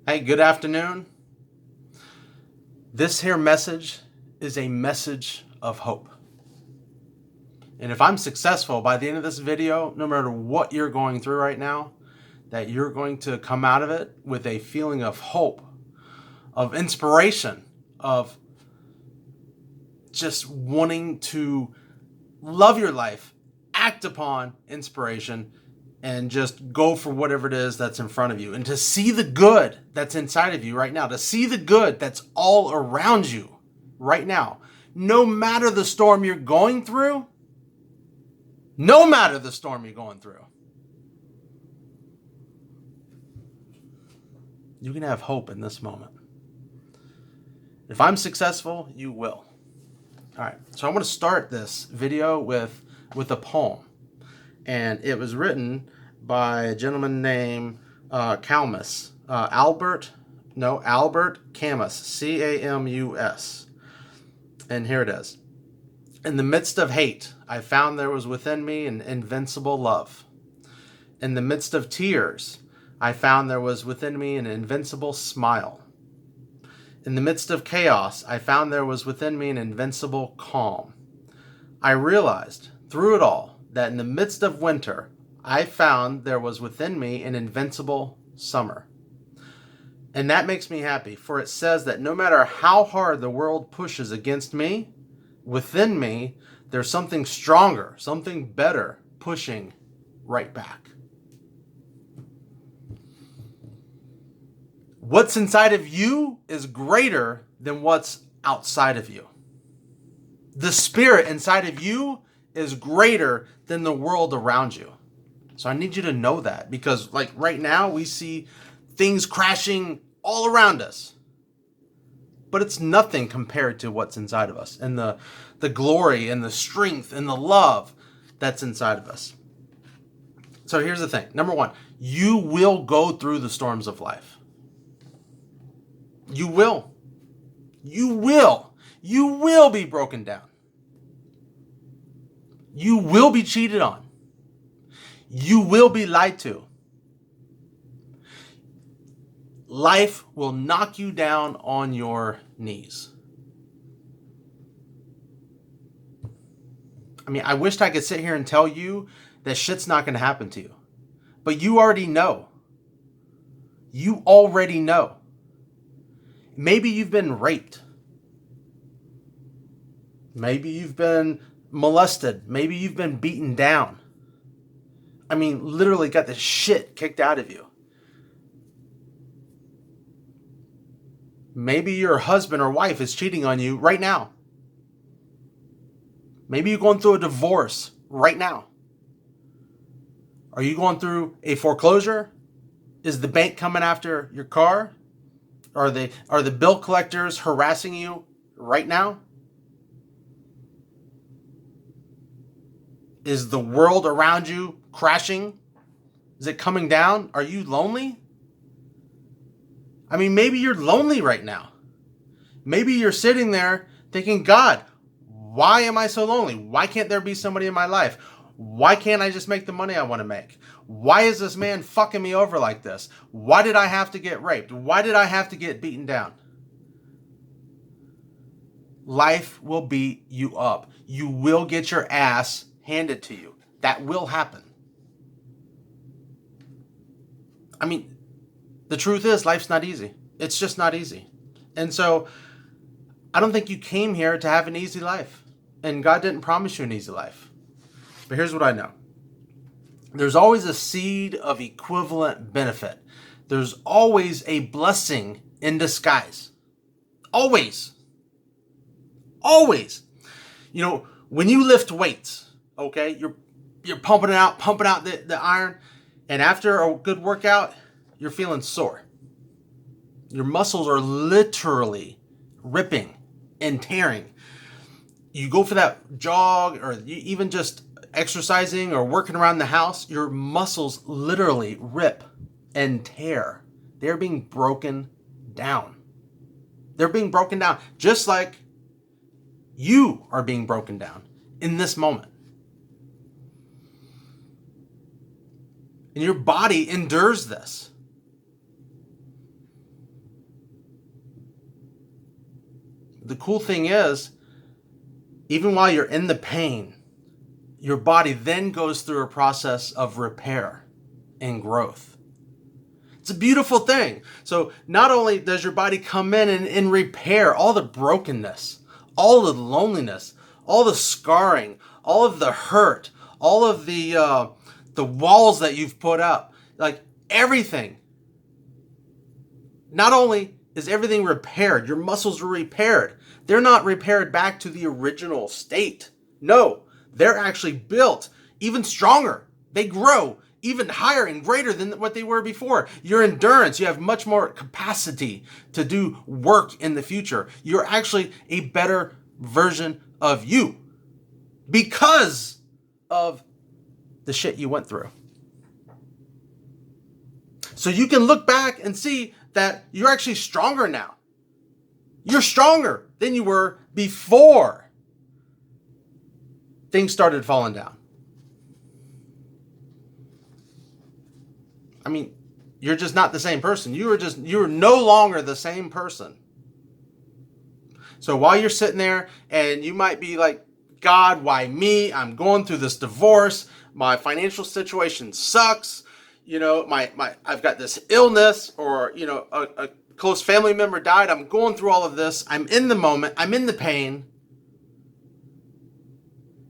Hey, good afternoon. This here message is a message of hope. And if I'm successful by the end of this video, no matter what you're going through right now, that you're going to come out of it with a feeling of hope, of inspiration, of just wanting to love your life, act upon inspiration, and just go for whatever it is that's in front of you. And to see the good that's inside of you right now, to see the good that's all around you right now. No matter the storm you're going through, no matter the storm you're going through, you can have hope in this moment. If I'm successful, you will. All right, so I want to start this video with a poem. And it was written by a gentleman named Camus. Albert Camus, Camus. And here it is. In the midst of hate, I found there was within me an invincible love. In the midst of tears, I found there was within me an invincible smile. In the midst of chaos, I found there was within me an invincible calm. I realized, through it all, that in the midst of winter, I found there was within me an invincible summer. And that makes me happy, for it says that no matter how hard the world pushes against me, within me, there's something stronger, something better pushing right back. What's inside of you is greater than what's outside of you. The spirit inside of you is greater than the world around you. So I need you to know that, because like right now we see things crashing all around us. But it's nothing compared to what's inside of us and the glory and the strength and the love that's inside of us. So here's the thing. Number one, you will go through the storms of life. You will. You will. You will be broken down. You will be cheated on. You will be lied to. Life will knock you down on your knees. I mean, I wished I could sit here and tell you that shit's not going to happen to you. But you already know. You already know. Maybe you've been raped. Maybe you've been molested. Maybe you've been beaten down. I mean, literally got the shit kicked out of you. Maybe your husband or wife is cheating on you right now. Maybe you're going through a divorce right now. Are you going through a foreclosure? Is the bank coming after your car? Are the bill collectors harassing you right now? Is the world around you crashing? Is it coming down? Are you lonely? I mean, maybe you're lonely right now. Maybe you're sitting there thinking, God, why am I so lonely? Why can't there be somebody in my life? Why can't I just make the money I want to make? Why is this man fucking me over like this? Why did I have to get raped? Why did I have to get beaten down? Life will beat you up. You will get your ass handed to you. That will happen. I mean, the truth is, life's not easy. It's just not easy. And so, I don't think you came here to have an easy life. And God didn't promise you an easy life. But here's what I know. There's always a seed of equivalent benefit. There's always a blessing in disguise. Always. Always. You know, when you lift weights, okay, you're pumping out the iron, and after a good workout, you're feeling sore. Your muscles are literally ripping and tearing. You go for that jog, or you even just exercising or working around the house, your muscles literally rip and tear. They're being broken down. They're being broken down just like you are being broken down in this moment. And your body endures this. the cool thing is, even while you're in the pain, your body then goes through a process of repair and growth. It's a beautiful thing. So not only does your body come in and repair all the brokenness, all the loneliness, all the scarring, all of the hurt, all of the walls that you've put up, like everything. Not only is everything repaired, your muscles are repaired. They're not repaired back to the original state. No, they're actually built even stronger. They grow even higher and greater than what they were before. Your endurance, you have much more capacity to do work in the future. You're actually a better version of you because of the shit you went through. So you can look back and see that you're actually stronger now. You're stronger than you were before things started falling down. I mean, you're just not the same person. You're no longer the same person. So while you're sitting there and you might be like, God, why me? I'm going through this divorce. My financial situation sucks. You know, I've got this illness, or, you know, a close family member died. I'm going through all of this. I'm in the moment. I'm in the pain.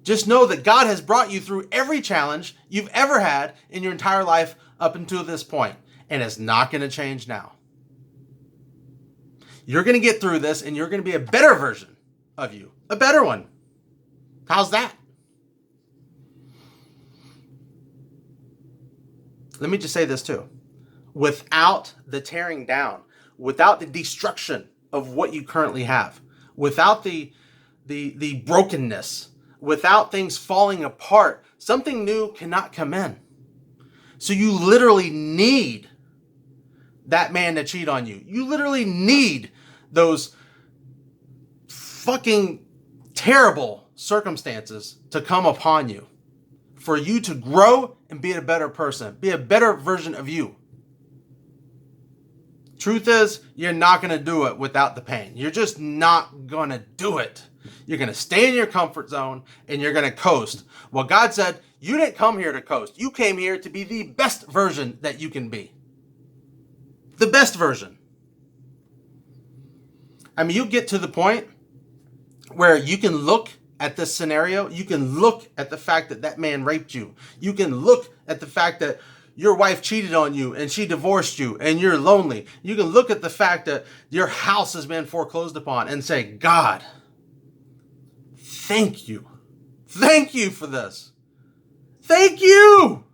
Just know that God has brought you through every challenge you've ever had in your entire life up until this point, and it's not going to change now. You're going to get through this, and you're going to be a better version of you, a better one. How's that? Let me just say this too. Without the tearing down, without the destruction of what you currently have, without the brokenness, without things falling apart, something new cannot come in. So you literally need that man to cheat on you. You literally need those fucking terrible circumstances to come upon you for you to grow and be a better person, be a better version of you. Truth is, you're not going to do it without the pain. You're just not going to do it. You're going to stay in your comfort zone and you're going to coast. Well, God said, you didn't come here to coast. You came here to be the best version that you can be. The best version. I mean, you get to the point where you can look at this scenario. You can look at the fact that that man raped you. You can look at the fact that your wife cheated on you and she divorced you and you're lonely. You can look at the fact that your house has been foreclosed upon and say, God, thank you. Thank you for this. Thank you.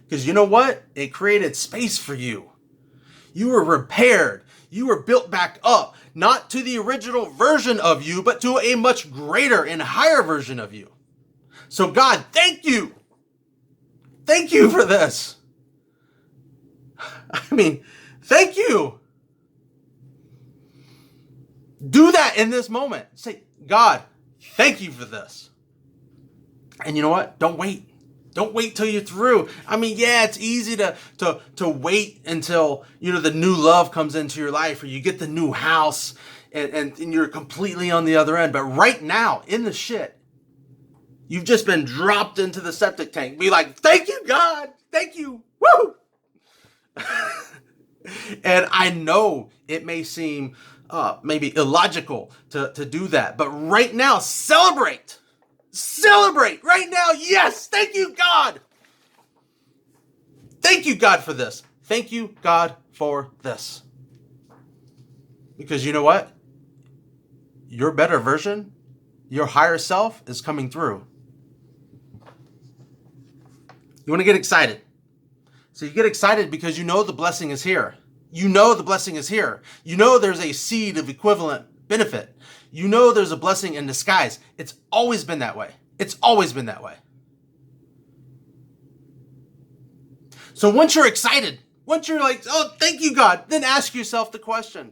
Because you know what? It created space for you. You were repaired. You were built back up, not to the original version of you, but to a much greater and higher version of you. So God, thank you. Thank you for this. I mean, thank you. Do that in this moment. Say, God, thank you for this. And you know what? Don't wait. Don't wait till you're through. I mean, yeah, it's easy to wait until, you know, the new love comes into your life or you get the new house and you're completely on the other end. But right now, in the shit, you've just been dropped into the septic tank. Be like, thank you, God. Thank you. Woo! And I know it may seem maybe illogical to do that. But right now, celebrate. Celebrate right now. Yes. Thank you, God. Thank you, God, for this. Thank you, God, for this. Because you know what? Your better version, your higher self is coming through. You want to get excited. So you get excited because you know the blessing is here. You know the blessing is here. You know there's a seed of equivalent benefit. You know there's a blessing in disguise. It's always been that way. It's always been that way. So once you're excited, once you're like, oh, thank you, God, then ask yourself the question,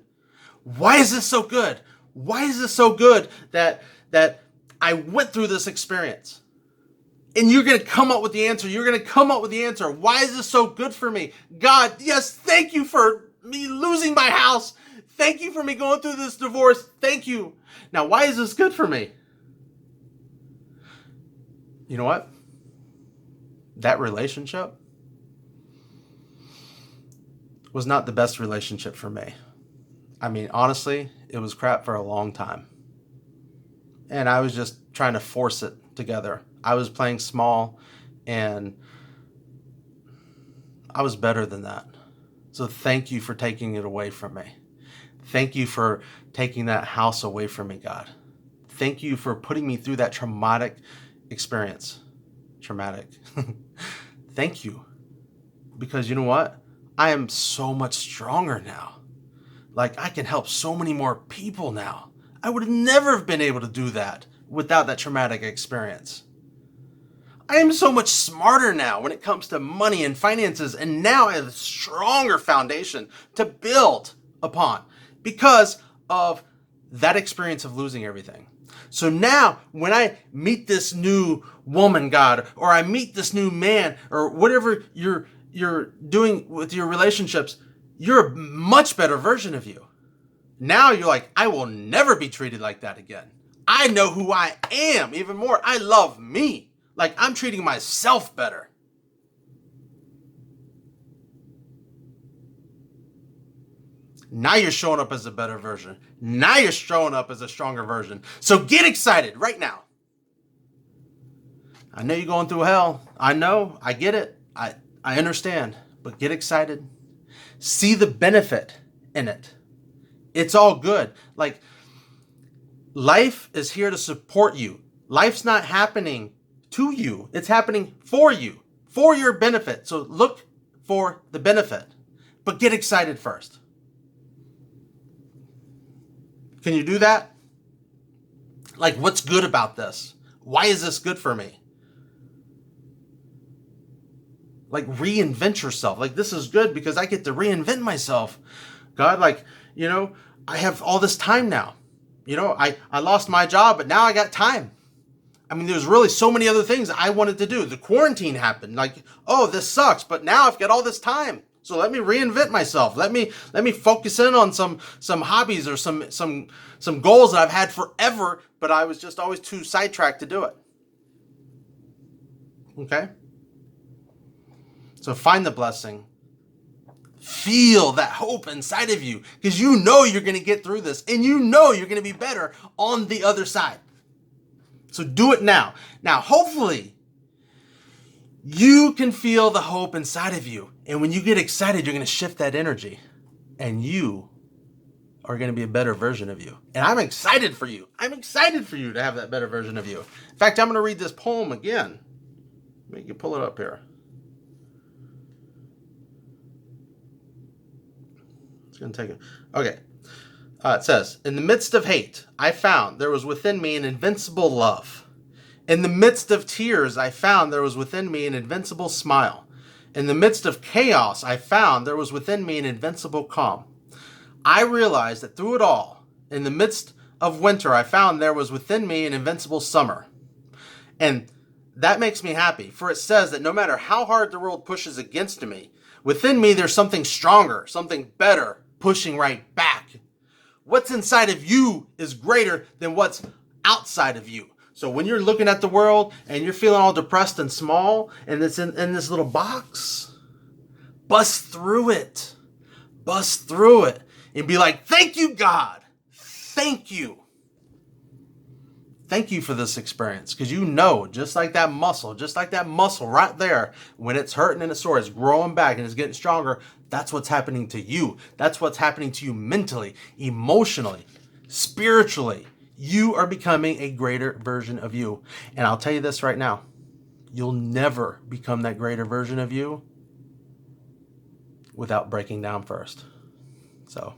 why is this so good? Why is this so good that I went through this experience? And you're going to come up with the answer. You're going to come up with the answer. Why is this so good for me? God, yes, thank you for me losing my house. Thank you for me going through this divorce. Thank you. Now, why is this good for me? You know what? That relationship was not the best relationship for me. I mean, honestly, it was crap for a long time. And I was just trying to force it together. I was playing small, and I was better than that. So thank you for taking it away from me. Thank you for taking that house away from me, God. Thank you for putting me through that traumatic experience. Traumatic. Thank you. Because you know what? I am so much stronger now. Like, I can help so many more people now. I would never have been able to do that without that traumatic experience. I am so much smarter now when it comes to money and finances, and now I have a stronger foundation to build upon because of that experience of losing everything. So now when I meet this new woman, God, or I meet this new man, or whatever you're doing with your relationships, you're a much better version of you. Now you're like, I will never be treated like that again. I know who I am even more. I love me. Like, I'm treating myself better. Now you're showing up as a better version. Now you're showing up as a stronger version. So get excited right now. I know you're going through hell. I know. I get it. I understand. But get excited. See the benefit in it. It's all good. Like, life is here to support you. Life's not happening to you. It's happening for you, for your benefit. So look for the benefit, but get excited first. Can you do that? Like, what's good about this? Why is this good for me? Like, reinvent yourself. Like, this is good because I get to reinvent myself. God, like, you know, I have all this time now. You know, I lost my job, but now I got time. I mean, there's really so many other things I wanted to do. The quarantine happened. Like, oh, this sucks, but now I've got all this time. So let me reinvent myself. Let me focus in on some hobbies or some goals that I've had forever, but I was just always too sidetracked to do it. Okay? So find the blessing. Feel that hope inside of you, because you know you're going to get through this, and you know you're going to be better on the other side. So do it now. Now, hopefully, you can feel the hope inside of you. And when you get excited, you're going to shift that energy. And you are going to be a better version of you. And I'm excited for you. I'm excited for you to have that better version of you. In fact, I'm going to read this poem again. Let me pull it up here. It's going to take it. Okay. It says, in the midst of hate, I found there was within me an invincible love. In the midst of tears, I found there was within me an invincible smile. In the midst of chaos, I found there was within me an invincible calm. I realized that through it all, in the midst of winter, I found there was within me an invincible summer. And that makes me happy, for it says that no matter how hard the world pushes against me, within me there's something stronger, something better, pushing right back. What's inside of you is greater than what's outside of you. So when you're looking at the world and you're feeling all depressed and small and it's in this little box, bust through it. Bust through it and be like, thank you, God. Thank you. Thank you for this experience. Because you know, just like that muscle right there, when it's hurting and it's sore, it's growing back and it's getting stronger. That's what's happening to you. That's what's happening to you mentally, emotionally, spiritually. You are becoming a greater version of you. And I'll tell you this right now. You'll never become that greater version of you without breaking down first. So,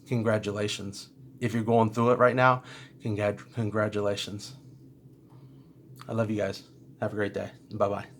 congratulations. If you're going through it right now, congratulations. I love you guys. Have a great day. Bye-bye.